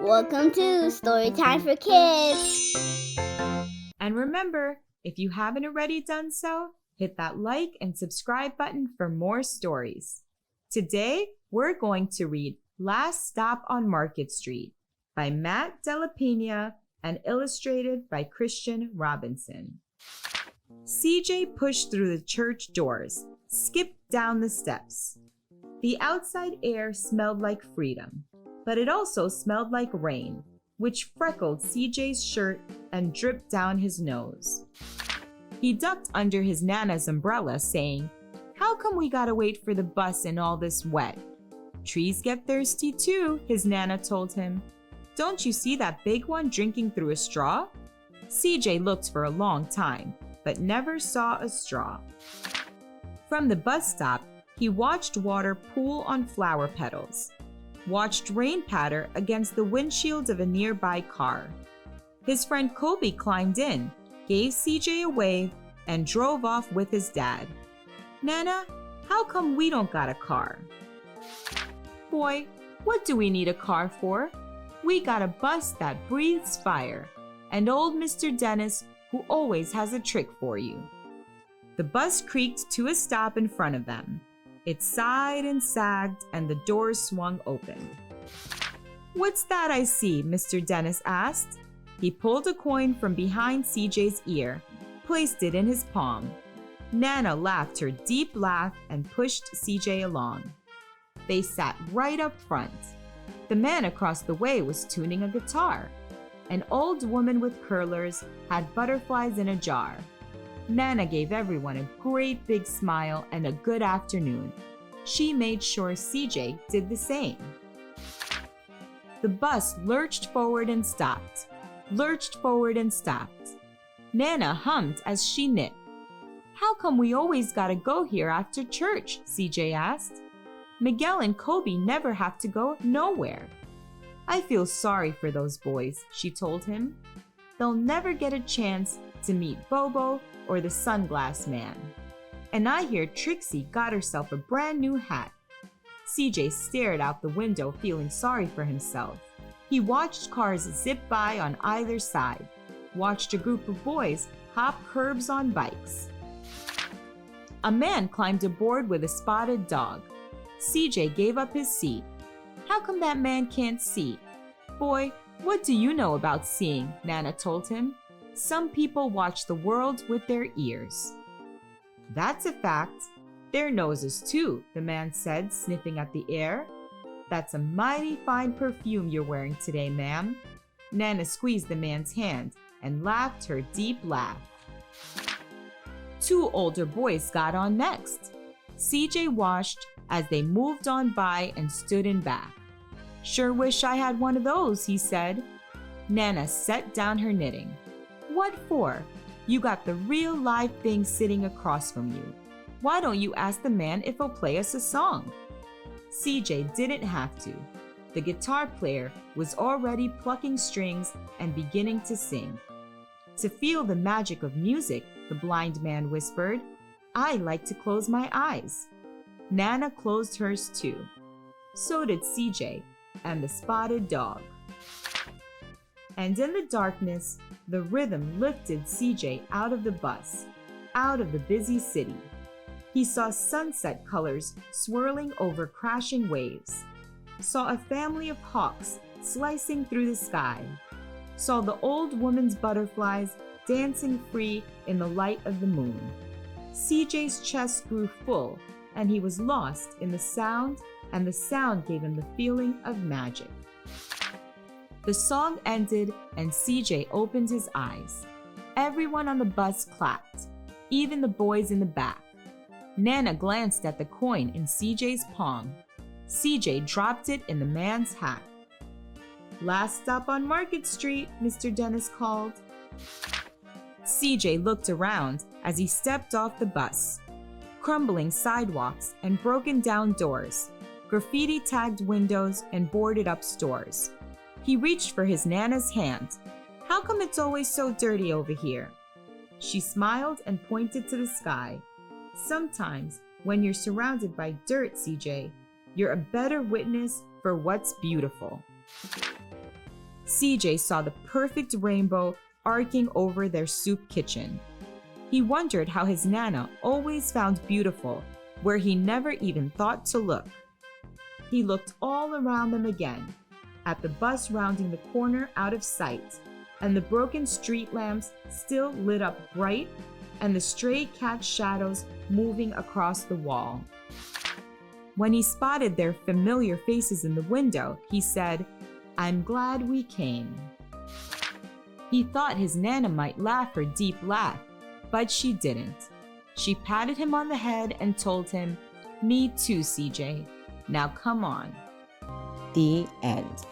Welcome to Storytime for Kids. And remember, if you haven't already done so, hit that like and subscribe button for more stories. Today, we're going to read Last Stop on Market Street by Matt Della Pena and illustrated by Christian Robinson. CJ pushed through the church doors, skipped down the steps. The outside air smelled like freedom, but it also smelled like rain, which freckled CJ's shirt and dripped down his nose. He ducked under his Nana's umbrella, saying, "How come we gotta wait for the bus in all this wet?" "Trees get thirsty too," his Nana told him. "Don't you see that big one drinking through a straw?" CJ looked for a long time, but never saw a straw. From the bus stop, he watched water pool on flower petals, watched rain patter against the windshield of a nearby car. His friend Kobe climbed in, gave CJ a wave, and drove off with his dad. "Nana, how come we don't got a car?" "Boy, what do we need a car for? We got a bus that breathes fire, and old Mr. Dennis, who always has a trick for you." The bus creaked to a stop in front of them. It sighed and sagged, and the doors swung open. "What's that I see?" Mr. Dennis asked. He pulled a coin from behind CJ's ear, placed it in his palm. Nana laughed her deep laugh and pushed CJ along. They sat right up front. The man across the way was tuning a guitar. An old woman with curlers had butterflies in a jar. Nana gave everyone a great big smile and a good afternoon. She made sure CJ did the same. The bus lurched forward and stopped, lurched forward and stopped. Nana hummed as she knit. "How come we always gotta go here after church?" CJ asked. "Miguel and Kobe never have to go nowhere." "I feel sorry for those boys," she told him. "They'll never get a chance to meet Bobo or the sunglass man. And I hear Trixie got herself a brand new hat." CJ stared out the window, feeling sorry for himself. He watched cars zip by on either side, watched a group of boys hop curbs on bikes. A man climbed aboard with a spotted dog. CJ gave up his seat. "How come that man can't see?" "Boy, what do you know about seeing?" Nana told him. "Some people watch the world with their ears." "That's a fact. Their noses too," the man said, sniffing at the air. "That's a mighty fine perfume you're wearing today, ma'am." Nana squeezed the man's hand and laughed her deep laugh. Two older boys got on next. CJ watched as they moved on by and stood in back. "Sure wish I had one of those," he said. Nana set down her knitting. "What for? You got the real live thing sitting across from you. Why don't you ask the man if he'll play us a song?" CJ didn't have to. The guitar player was already plucking strings and beginning to sing. "To feel the magic of music," the blind man whispered, "I like to close my eyes." Nana closed hers too. So did CJ and the spotted dog. And in the darkness, the rhythm lifted CJ out of the bus, out of the busy city. He saw sunset colors swirling over crashing waves, saw a family of hawks slicing through the sky, saw the old woman's butterflies dancing free in the light of the moon. CJ's chest grew full, and he was lost in the sound, and the sound gave him the feeling of magic. The song ended, and CJ opened his eyes. Everyone on the bus clapped, even the boys in the back. Nana glanced at the coin in CJ's palm. CJ dropped it in the man's hat. "Last stop on Market Street," Mr. Dennis called. CJ looked around as he stepped off the bus. Crumbling sidewalks and broken down doors, graffiti-tagged windows and boarded-up stores. He reached for his Nana's hand. "How come it's always so dirty over here?" She smiled and pointed to the sky. "Sometimes, when you're surrounded by dirt, CJ, you're a better witness for what's beautiful." CJ saw the perfect rainbow arcing over their soup kitchen. He wondered how his Nana always found beautiful where he never even thought to look. He looked all around them again, at the bus rounding the corner out of sight, and the broken street lamps still lit up bright, and the stray cat shadows moving across the wall. When he spotted their familiar faces in the window, he said, "I'm glad we came." He thought his Nana might laugh her deep laugh, but she didn't. She patted him on the head and told him, "Me too, CJ. Now come on." The end.